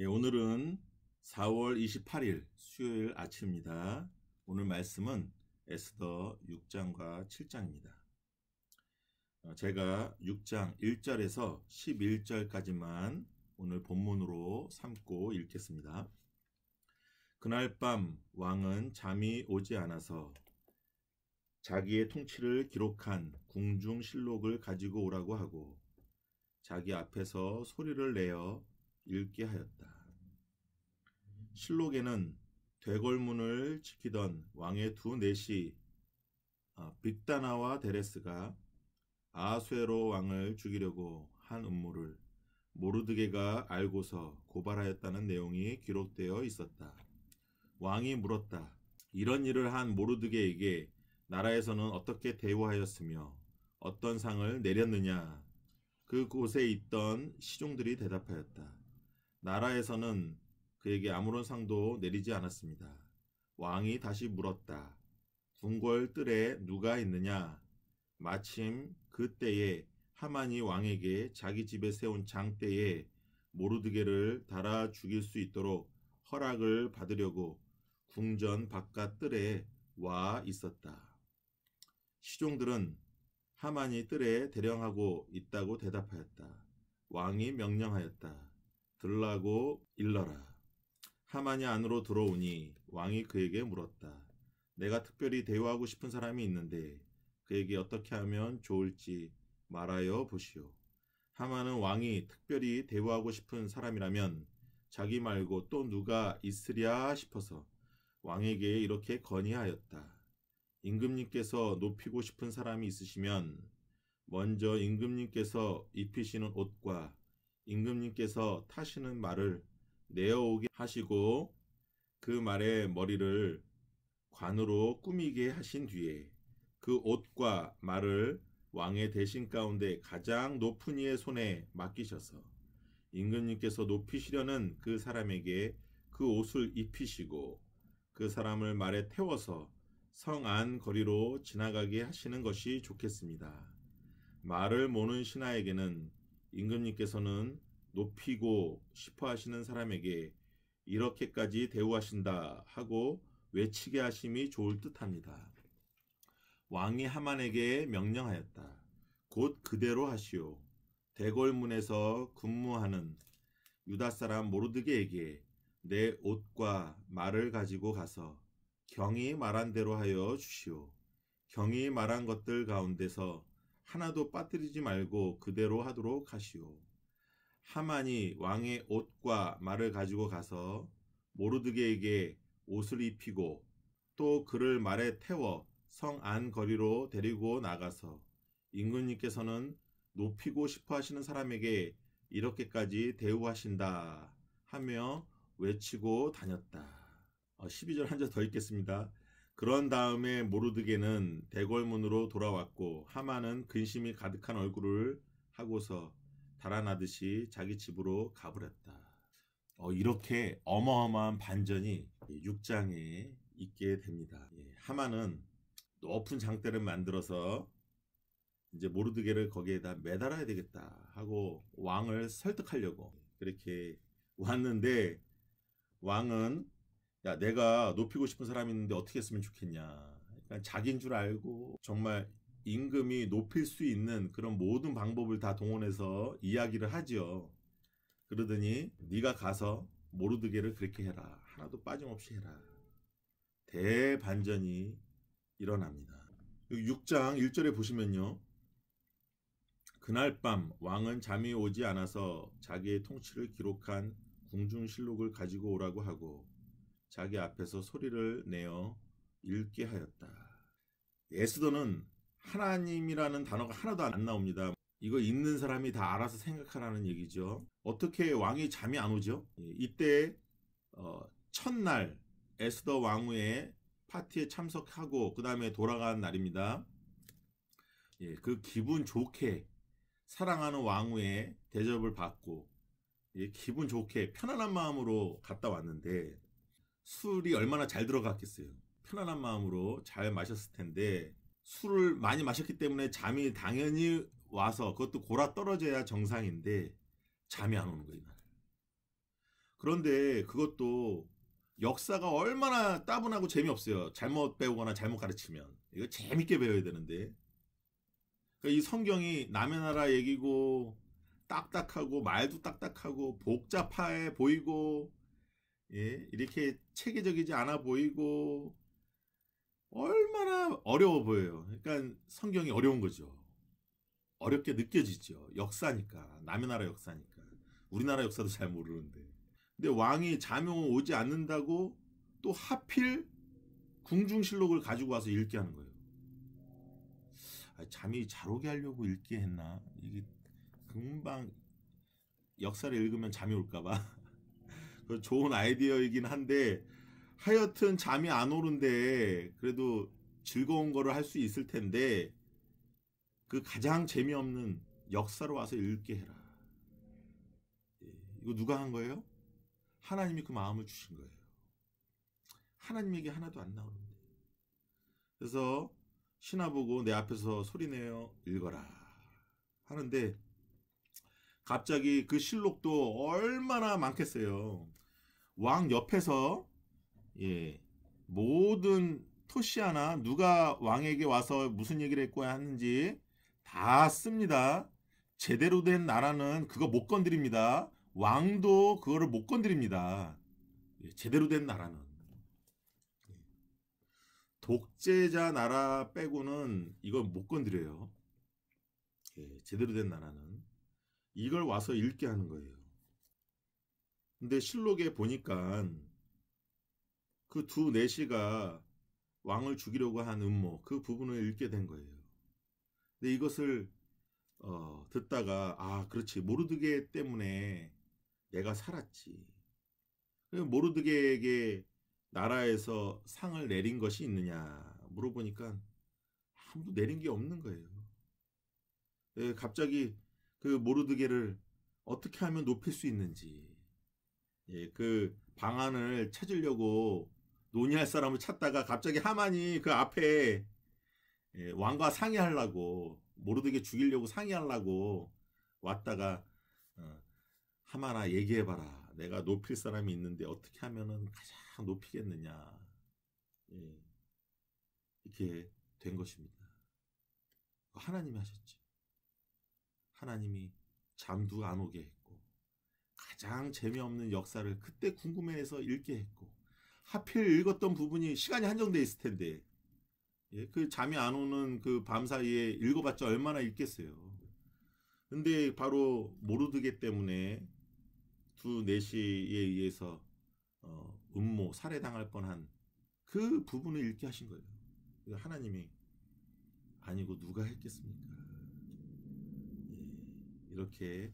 오늘은 4월 28일 수요일 아침입니다. 오늘 말씀은 에스더 6장과 7장입니다. 제가 6장 1절에서 11절까지만 오늘 본문으로 삼고 읽겠습니다. 그날 밤 왕은 잠이 오지 않아서 자기의 통치를 기록한 궁중실록을 가지고 오라고 하고 자기 앞에서 소리를 내어 읽게 하였다. 실록에는 되골문을 지키던 왕의 두 넷이 빅다나와 데레스가 아수에로 왕을 죽이려고 한 음모를 모르드게가 알고서 고발하였다는 내용이 기록되어 있었다. 왕이 물었다. 이런 일을 한 모르드게에게 나라에서는 어떻게 대우하였으며 어떤 상을 내렸느냐? 그곳에 있던 시종들이 대답하였다. 나라에서는 그에게 아무런 상도 내리지 않았습니다. 왕이 다시 물었다. 궁궐 뜰에 누가 있느냐? 마침 그때에 하만이 왕에게 자기 집에 세운 장대에 모르드게를 달아 죽일 수 있도록 허락을 받으려고 궁전 바깥 뜰에 와 있었다. 시종들은 하만이 뜰에 대령하고 있다고 대답하였다. 왕이 명령하였다. 들라고 일러라. 하만이 안으로 들어오니 왕이 그에게 물었다. 내가 특별히 대우하고 싶은 사람이 있는데 그에게 어떻게 하면 좋을지 말하여 보시오. 하만은 왕이 특별히 대우하고 싶은 사람이라면 자기 말고 또 누가 있으랴 싶어서 왕에게 이렇게 건의하였다. 임금님께서 높이고 싶은 사람이 있으시면 먼저 임금님께서 입히시는 옷과 임금님께서 타시는 말을 내어오게 하시고 그 말의 머리를 관으로 꾸미게 하신 뒤에 그 옷과 말을 왕의 대신 가운데 가장 높은 이의 손에 맡기셔서 임금님께서 높이시려는 그 사람에게 그 옷을 입히시고 그 사람을 말에 태워서 성 안 거리로 지나가게 하시는 것이 좋겠습니다. 말을 모는 신하에게는 임금님께서는 높이고 싶어 하시는 사람에게 이렇게까지 대우하신다 하고 외치게 하심이 좋을 듯합니다. 왕이 하만에게 명령하였다. 곧 그대로 하시오. 대궐문에서 근무하는 유다 사람 모르드게에게 내 옷과 말을 가지고 가서 경이 말한 대로 하여 주시오. 경이 말한 것들 가운데서 하나도 빠뜨리지 말고 그대로 하도록 하시오. 하만이 왕의 옷과 말을 가지고 가서 모르드게에게 옷을 입히고 또 그를 말에 태워 성 안 거리로 데리고 나가서 임금님께서는 높이고 싶어 하시는 사람에게 이렇게까지 대우하신다 하며 외치고 다녔다. 12절 한 절 더 읽겠습니다. 그런 다음에 모르드게는 대궐문으로 돌아왔고 하만은 근심이 가득한 얼굴을 하고서 달아나듯이 자기 집으로 가버렸다. 이렇게 어마어마한 반전이 6장에 있게 됩니다. 하만은 높은 장대를 만들어서 이제 모르드게를 거기에다 매달아야 되겠다 하고 왕을 설득하려고 그렇게 왔는데 왕은 야, 내가 높이고 싶은 사람이 있는데 어떻게 했으면 좋겠냐. 그러니까 자기인 줄 알고 정말 임금이 높일 수 있는 그런 모든 방법을 다 동원해서 이야기를 하죠. 그러더니 네가 가서 모르드게를 그렇게 해라. 하나도 빠짐없이 해라. 대반전이 일어납니다. 6장 1절에 보시면요. 그날 밤 왕은 잠이 오지 않아서 자기의 통치를 기록한 궁중실록을 가지고 오라고 하고 자기 앞에서 소리를 내어 읽게 하였다. 에스더는 하나님이라는 단어가 하나도 안 나옵니다. 이거 읽는 사람이 다 알아서 생각하라는 얘기죠. 어떻게 왕이 잠이 안 오죠? 이때 첫날 에스더 왕후의 파티에 참석하고 그 다음에 돌아간 날입니다. 그 기분 좋게 사랑하는 왕후의 대접을 받고 기분 좋게 편안한 마음으로 갔다 왔는데 술이 얼마나 잘 들어갔겠어요. 편안한 마음으로 잘 마셨을 텐데 술을 많이 마셨기 때문에 잠이 당연히 와서 그것도 골아 떨어져야 정상인데 잠이 안 오는 거예요. 이날. 그런데 그것도 역사가 얼마나 따분하고 재미없어요. 잘못 배우거나 잘못 가르치면. 이거 재밌게 배워야 되는데. 그러니까 이 성경이 남의 나라 얘기고 딱딱하고 말도 딱딱하고 복잡해 보이고, 예, 이렇게 체계적이지 않아 보이고 얼마나 어려워 보여요. 그러니까 성경이 어려운 거죠. 어렵게 느껴지죠. 역사니까. 남의 나라 역사니까. 우리나라 역사도 잘 모르는데. 근데 왕이 잠이 오지 않는다고 또 하필 궁중실록을 가지고 와서 읽게 하는 거예요. 잠이 잘 오게 하려고 읽게 했나? 이게 금방 역사를 읽으면 잠이 올까봐. 좋은 아이디어이긴 한데 하여튼 잠이 안 오는데 그래도 즐거운 거를 할 수 있을 텐데 그 가장 재미없는 역사로 와서 읽게 해라. 이거 누가 한 거예요? 하나님이 그 마음을 주신 거예요. 하나님에게 하나도 안 나오는데. 그래서 신하 보고 내 앞에서 소리내어 읽어라 하는데 갑자기 그 실록도 얼마나 많겠어요. 왕 옆에서, 예, 모든 토시아나 누가 왕에게 와서 무슨 얘기를 했고 하는지 다 씁니다. 제대로 된 나라는 그거 못 건드립니다. 왕도 그거를 못 건드립니다. 예, 제대로 된 나라는. 독재자 나라 빼고는 이걸 못 건드려요. 예, 제대로 된 나라는. 이걸 와서 읽게 하는 거예요. 근데 실록에 보니까 그 두 내시가 왕을 죽이려고 한 음모, 그 부분을 읽게 된 거예요. 근데 이것을 듣다가 아, 그렇지, 모르드게 때문에 내가 살았지. 모르드게에게 나라에서 상을 내린 것이 있느냐 물어보니까 아무도 내린 게 없는 거예요. 예, 갑자기 그 모르드게를 어떻게 하면 높일 수 있는지, 예, 그 방안을 찾으려고 논의할 사람을 찾다가 갑자기 하만이 그 앞에, 예, 왕과 상의하려고, 모르드게 죽이려고 상의하려고 왔다가 하만아 얘기해봐라. 내가 높일 사람이 있는데 어떻게 하면은 가장 높이겠느냐. 예, 이렇게 된 것입니다. 하나님이 하셨죠. 하나님이 잠도 안 오게 했고 가장 재미없는 역사를 그때 궁금해해서 읽게 했고 하필 읽었던 부분이 시간이 한정돼 있을 텐데, 예, 그 잠이 안 오는 그 밤 사이에 읽어봤자 얼마나 읽겠어요. 근데 바로 모르드게 때문에 두 내시에 의해서 음모 살해당할 뻔한 그 부분을 읽게 하신 거예요. 하나님이 아니고 누가 했겠습니까? 예, 이렇게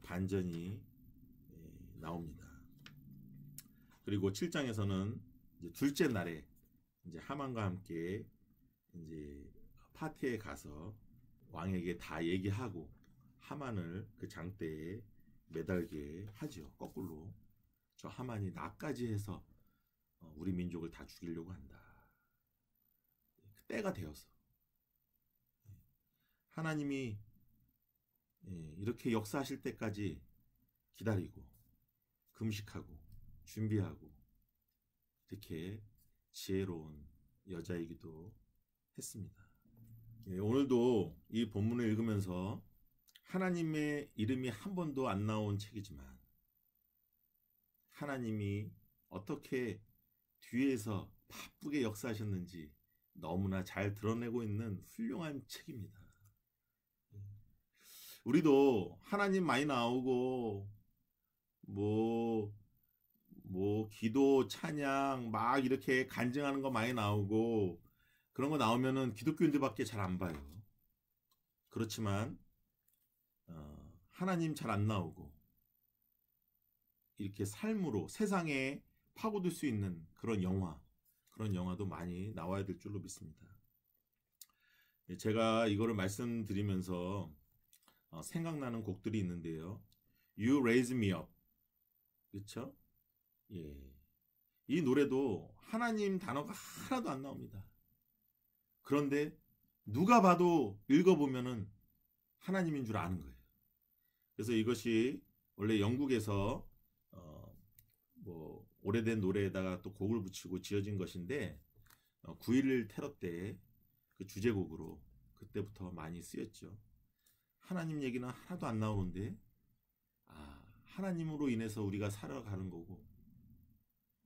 반전이 나옵니다. 그리고 7장에서는 이제 둘째 날에 이제 하만과 함께 이제 파티에 가서 왕에게 다 얘기하고 하만을 그 장대에 매달게 하죠. 거꾸로. 저 하만이 나까지 해서 우리 민족을 다 죽이려고 한다. 때가 되어서 하나님이 이렇게 역사하실 때까지 기다리고 금식하고 준비하고 이렇게 지혜로운 여자이기도 했습니다. 오늘도 이 본문을 읽으면서 하나님의 이름이 한 번도 안 나온 책이지만 하나님이 어떻게 뒤에서 바쁘게 역사하셨는지 너무나 잘 드러내고 있는 훌륭한 책입니다. 우리도 하나님 많이 나오고 뭐 기도 찬양 막 이렇게 간증하는 거 많이 나오고 그런 거 나오면은 기독교인들밖에 잘 안 봐요. 그렇지만 하나님 잘 안 나오고 이렇게 삶으로 세상에 파고들 수 있는 그런 영화도 많이 나와야 될 줄로 믿습니다. 제가 이거를 말씀드리면서 생각나는 곡들이 있는데요. You Raise Me Up, 그렇죠? 예, 이 노래도 하나님 단어가 하나도 안 나옵니다. 그런데 누가 봐도 읽어보면은 하나님인 줄 아는 거예요. 그래서 이것이 원래 영국에서 뭐 오래된 노래에다가 또 곡을 붙이고 지어진 것인데 9.11 테러 때 그 주제곡으로 그때부터 많이 쓰였죠. 하나님 얘기는 하나도 안 나오는데 하나님으로 인해서 우리가 살아가는 거고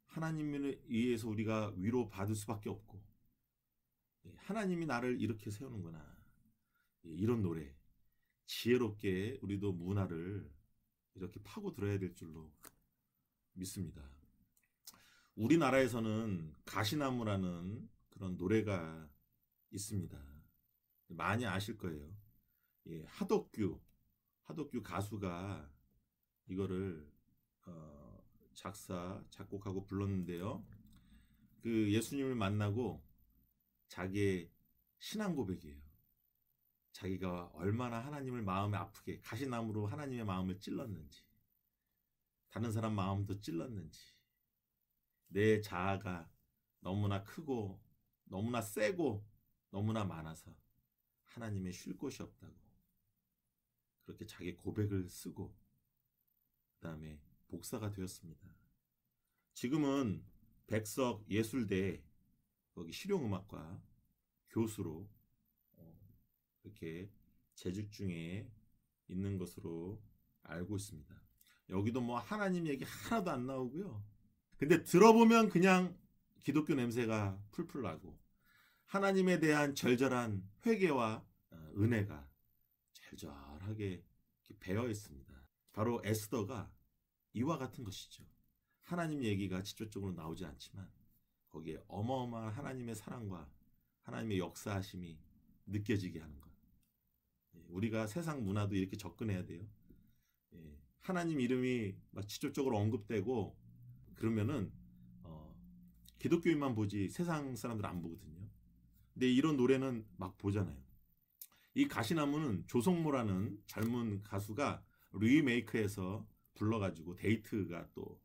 하나님에 의해서 우리가 위로받을 수밖에 없고 하나님이 나를 이렇게 세우는구나. 이런 노래 지혜롭게 우리도 문화를 이렇게 파고 들어야 될 줄로 믿습니다. 우리나라에서는 가시나무라는 그런 노래가 있습니다. 많이 아실 거예요. 하덕규 가수가 이거를 작곡하고 불렀는데요. 그 예수님을 만나고 자기의 신앙 고백이에요. 자기가 얼마나 하나님을 마음에 아프게 가시나무로 하나님의 마음을 찔렀는지, 다른 사람 마음도 찔렀는지, 내 자아가 너무나 크고 너무나 세고 너무나 많아서 하나님의 쉴 곳이 없다고 그렇게 자기 고백을 쓰고 그 다음에 목사가 되었습니다. 지금은 백석 예술대 거기 실용음악과 교수로 이렇게 재직 중에 있는 것으로 알고 있습니다. 여기도 뭐 하나님 얘기 하나도 안 나오고요. 근데 들어보면 그냥 기독교 냄새가 풀풀 나고 하나님에 대한 절절한 회개와 은혜가 절절하게 배어 있습니다. 바로 에스더가 이와 같은 것이죠. 하나님 얘기가 직접적으로 나오지 않지만 거기에 어마어마한 하나님의 사랑과 하나님의 역사하심이 느껴지게 하는 것. 우리가 세상 문화도 이렇게 접근해야 돼요. 하나님 이름이 막 직접적으로 언급되고 그러면은 기독교인만 보지 세상 사람들 안 보거든요. 근데 이런 노래는 막 보잖아요. 이 가시나무는 조성모라는 젊은 가수가 리메이크해서 불러가지고 데이트가 또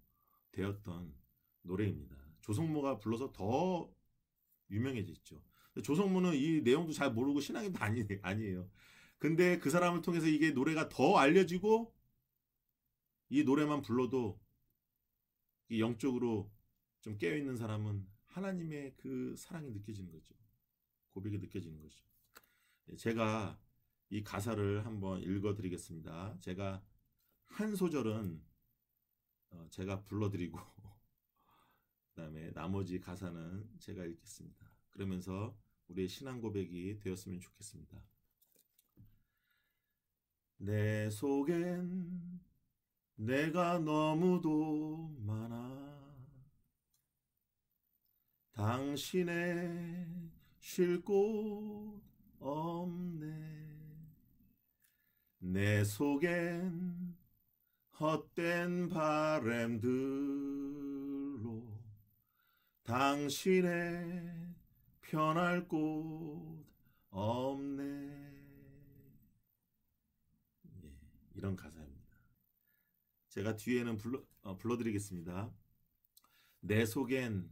되었던 노래입니다. 조성모가 불러서 더 유명해졌죠. 조성모는 이 내용도 잘 모르고 신앙인도 아니에요. 근데 그 사람을 통해서 이게 노래가 더 알려지고 이 노래만 불러도 영적으로 좀 깨어있는 사람은 하나님의 그 사랑이 느껴지는 거죠. 고백이 느껴지는 거죠. 제가 이 가사를 한번 읽어드리겠습니다. 제가 한 소절은 제가 불러드리고 그 다음에 나머지 가사는 제가 읽겠습니다. 그러면서 우리의 신앙 고백이 되었으면 좋겠습니다. 내 속엔 내가 너무도 많아 당신의 쉴 곳 없네 내 속엔 헛된 바램들로 당신의 편할 곳 없네 이런 가사입니다. 제가 뒤에는 불러드리겠습니다. 내 속엔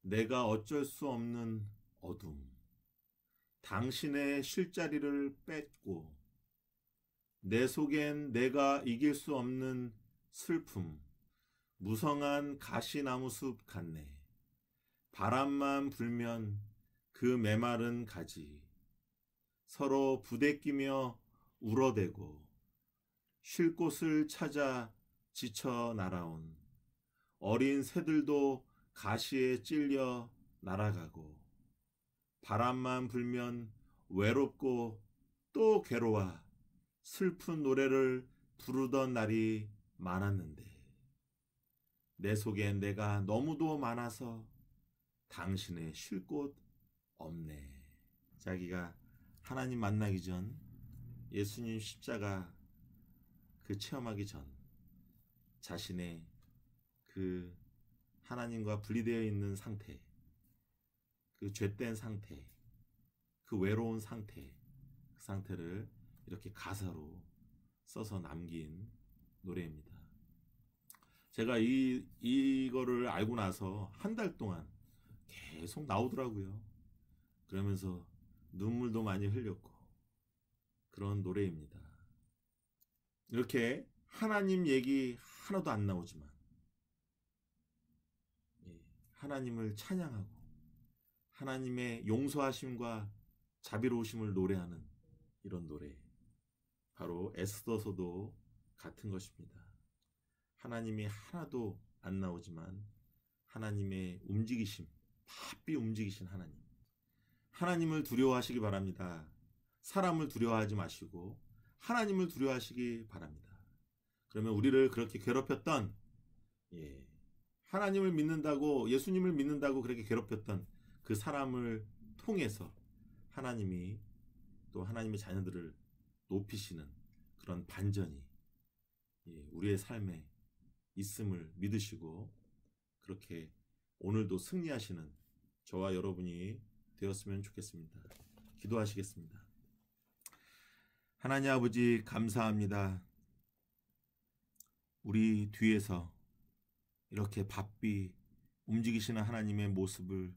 내가 어쩔 수 없는 어둠 당신의 쉴자리를 뺏고 내 속엔 내가 이길 수 없는 슬픔 무성한 가시나무 숲 같네 바람만 불면 그 메마른 가지 서로 부대끼며 울어대고 쉴 곳을 찾아 지쳐 날아온 어린 새들도 가시에 찔려 날아가고 바람만 불면 외롭고 또 괴로워 슬픈 노래를 부르던 날이 많았는데 내 속엔 내가 너무도 많아서 당신의 쉴 곳 없네. 자기가 하나님 만나기 전 예수님 십자가 그 체험하기 전 자신의 그 하나님과 분리되어 있는 상태 그 죄된 상태 그 외로운 상태 그 상태를 이렇게 가사로 써서 남긴 노래입니다. 제가 이거를 알고 나서 한 달 동안 계속 나오더라고요. 그러면서 눈물도 많이 흘렸고 그런 노래입니다. 이렇게 하나님 얘기 하나도 안 나오지만 하나님을 찬양하고 하나님의 용서하심과 자비로우심을 노래하는 이런 노래, 바로 에스더서도 같은 것입니다. 하나님이 하나도 안 나오지만 하나님의 움직이심, 바삐 움직이신 하나님, 하나님을 두려워하시기 바랍니다. 사람을 두려워하지 마시고 하나님을 두려워하시기 바랍니다. 그러면 우리를 그렇게 괴롭혔던, 하나님을 믿는다고, 예수님을 믿는다고 그렇게 괴롭혔던 그 사람을 통해서 하나님이 또 하나님의 자녀들을 높이시는 그런 반전이 우리의 삶에 있음을 믿으시고 그렇게 오늘도 승리하시는 저와 여러분이 되었으면 좋겠습니다. 기도하시겠습니다. 하나님 아버지, 감사합니다. 우리 뒤에서 이렇게 바삐 움직이시는 하나님의 모습을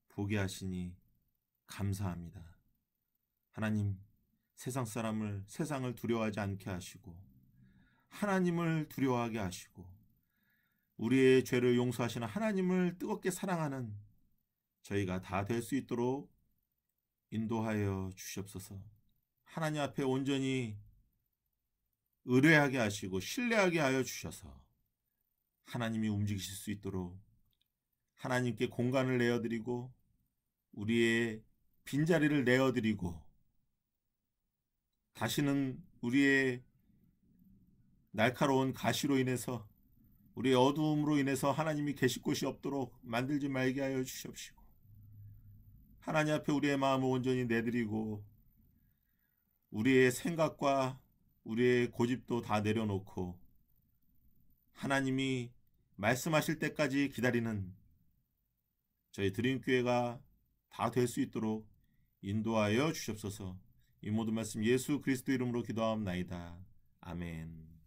보게 하시니 감사합니다. 하나님, 세상을 두려워하지 않게 하시고 하나님을 두려워하게 하시고 우리의 죄를 용서하시는 하나님을 뜨겁게 사랑하는 저희가 다 될 수 있도록 인도하여 주시옵소서. 하나님 앞에 온전히 의뢰하게 하시고 신뢰하게 하여 주셔서 하나님이 움직이실 수 있도록 하나님께 공간을 내어드리고 우리의 빈자리를 내어드리고 다시는 우리의 날카로운 가시로 인해서 우리의 어두움으로 인해서 하나님이 계실 곳이 없도록 만들지 말게 하여 주시옵시고 하나님 앞에 우리의 마음을 온전히 내드리고 우리의 생각과 우리의 고집도 다 내려놓고 하나님이 말씀하실 때까지 기다리는 저희 드림교회가 다 될 수 있도록 인도하여 주시옵소서. 이 모든 말씀 예수 그리스도 이름으로 기도하옵나이다. 아멘.